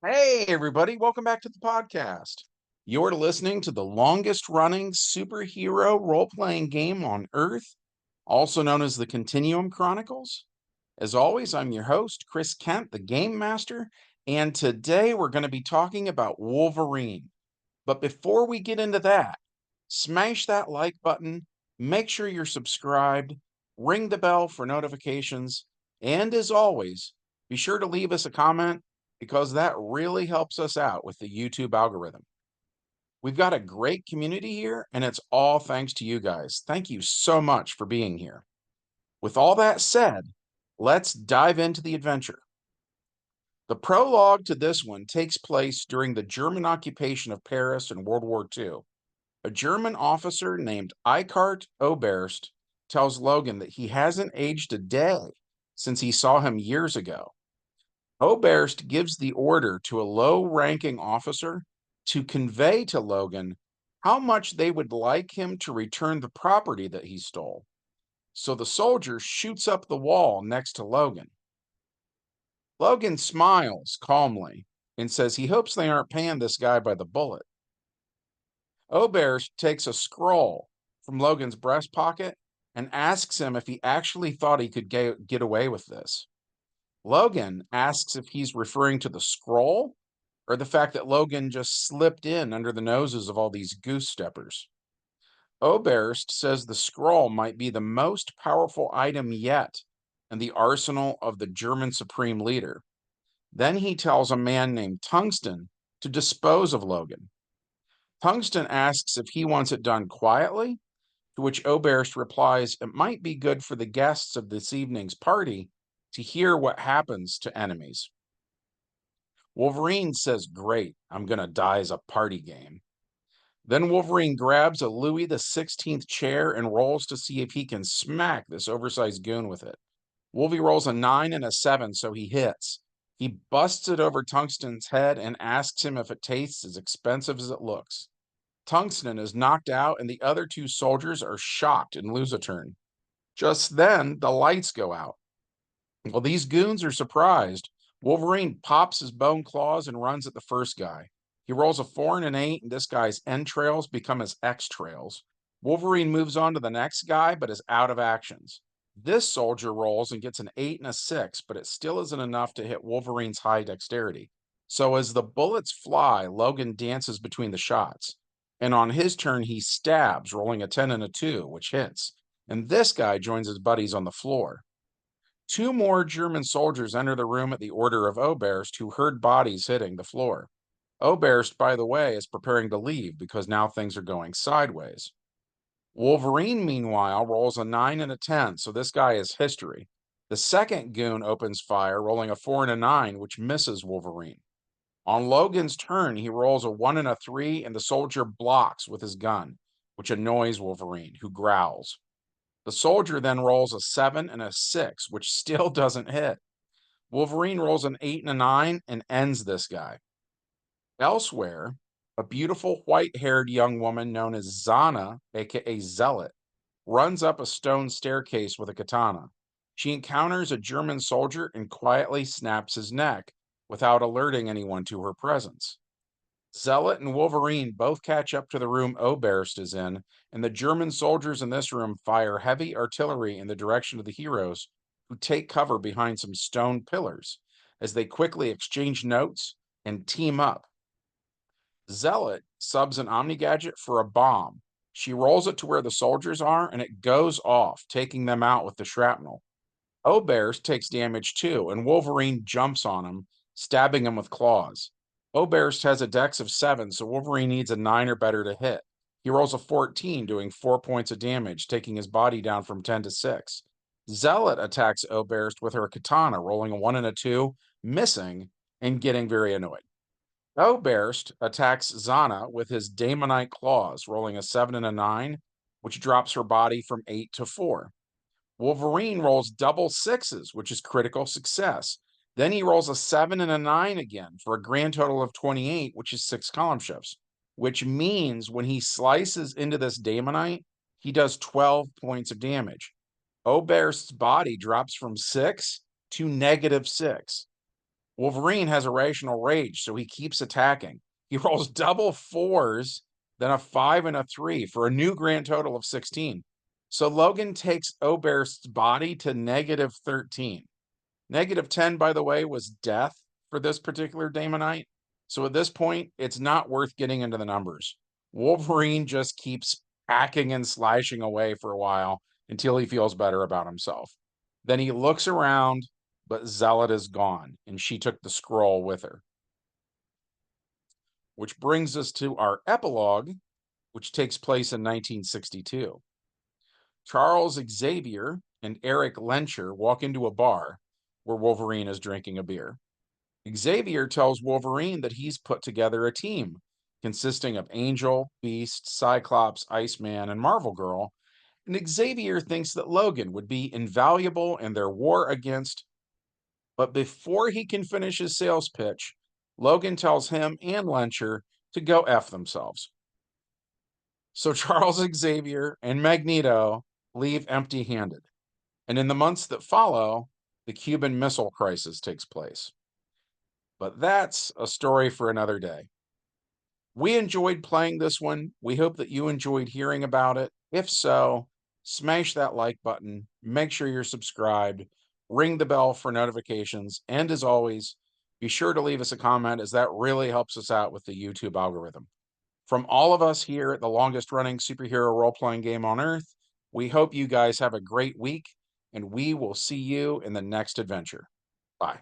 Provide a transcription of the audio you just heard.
Hey, everybody, welcome back to the podcast. You're listening to the longest running superhero role playing game on Earth, also known as the Continuum Chronicles. As always, I'm your host, Chris Kent, the Game Master, and today we're going to be talking about Wolverine. But before we get into that, smash that like button, make sure you're subscribed, ring the bell for notifications, and as always, be sure to leave us a comment because that really helps us out with the YouTube algorithm. We've got a great community here, and it's all thanks to you guys. Thank you so much for being here. With all that said, let's dive into the adventure. The prologue to this one takes place during the German occupation of Paris in World War II. A German officer named Eikart Oberst tells Logan that he hasn't aged a day since he saw him years ago. Oberst gives the order to a low ranking officer to convey to Logan how much they would like him to return the property that he stole. So the soldier shoots up the wall next to Logan. Logan smiles calmly and says he hopes they aren't paying this guy by the bullet. Oberst takes a scroll from Logan's breast pocket and asks him if he actually thought he could get away with this. Logan asks if he's referring to the scroll or the fact that Logan just slipped in under the noses of all these goose steppers. Oberst says the scroll might be the most powerful item yet in the arsenal of the German supreme leader. Then he tells a man named Tungsten to dispose of Logan. Tungsten asks if he wants it done quietly, to which Oberst replies it might be good for the guests of this evening's party to hear what happens to enemies. Wolverine says, "Great, I'm going to die as a party game." Then Wolverine grabs a Louis XVI chair and rolls to see if he can smack this oversized goon with it. Wolvie rolls a 9 and a 7, so he hits. He busts it over Tungsten's head and asks him if it tastes as expensive as it looks. Tungsten is knocked out, and the other two soldiers are shocked and lose a turn. Just then, the lights go out. Well, these goons are surprised. Wolverine pops his bone claws and runs at the first guy. He rolls a 4 and an 8, and this guy's entrails become his extrails. Wolverine moves on to the next guy, but is out of actions. This soldier rolls and gets an 8 and a 6, but it still isn't enough to hit Wolverine's high dexterity. So as the bullets fly, Logan dances between the shots. And on his turn, he stabs, rolling a 10 and a 2, which hits. And this guy joins his buddies on the floor. Two more German soldiers enter the room at the order of Oberst, who heard bodies hitting the floor. Oberst, by the way, is preparing to leave because now things are going sideways. Wolverine, meanwhile, rolls a 9 and a 10, so this guy is history. The second goon opens fire, rolling a 4 and a 9, which misses Wolverine. On Logan's turn, he rolls a 1 and a 3, and the soldier blocks with his gun, which annoys Wolverine, who growls. The soldier then rolls a 7 and a 6, which still doesn't hit. Wolverine rolls an 8 and a 9 and ends this guy. Elsewhere, a beautiful white-haired young woman known as Zana, aka Zealot, runs up a stone staircase with a katana. She encounters a German soldier and quietly snaps his neck without alerting anyone to her presence. Zealot and Wolverine both catch up to the room Oberst is in, and the German soldiers in this room fire heavy artillery in the direction of the heroes, who take cover behind some stone pillars as they quickly exchange notes and team up. Zealot subs an Omni gadget for a bomb. She rolls it to where the soldiers are, and it goes off, taking them out with the shrapnel. Oberst takes damage too, and Wolverine jumps on him, stabbing him with claws. Oberst has a dex of 7, so Wolverine needs a 9 or better to hit. He rolls a 14, doing 4 points of damage, taking his body down from 10 to 6. Zealot attacks Oberst with her katana, rolling a 1 and a 2, missing, and getting very annoyed. Oberst attacks Zana with his Daemonite claws, rolling a 7 and a 9, which drops her body from 8 to 4. Wolverine rolls double sixes, which is critical success. Then he rolls a 7 and a 9 again for a grand total of 28, which is 6 column shifts, which means when he slices into this Daemonite, he does 12 points of damage. Oberst's body drops from 6 to -6. Wolverine has irrational rage, so he keeps attacking. He rolls double fours, then a 5 and a 3 for a new grand total of 16. So Logan takes Oberst's body to negative 13. Negative 10, by the way, was death for this particular Damonite. So at this point, it's not worth getting into the numbers. Wolverine just keeps hacking and slashing away for a while until he feels better about himself. Then he looks around, but Zealot is gone, and she took the scroll with her. Which brings us to our epilogue, which takes place in 1962. Charles Xavier and Eric Lencher walk into a bar where Wolverine is drinking a beer. Xavier tells Wolverine that he's put together a team consisting of Angel, Beast, Cyclops, Iceman, and Marvel Girl, and Xavier thinks that Logan would be invaluable in their war against. But before he can finish his sales pitch, Logan tells him and Lencher to go F themselves. So Charles Xavier and Magneto leave empty handed. And in the months that follow, the Cuban Missile Crisis takes place. But that's a story for another day. We enjoyed playing this one. We hope that you enjoyed hearing about it. If so, smash that like button, make sure you're subscribed, ring the bell for notifications, and as always, be sure to leave us a comment as that really helps us out with the YouTube algorithm. From all of us here at the longest running superhero role playing game on earth, we hope you guys have a great week, and we will see you in the next adventure. Bye.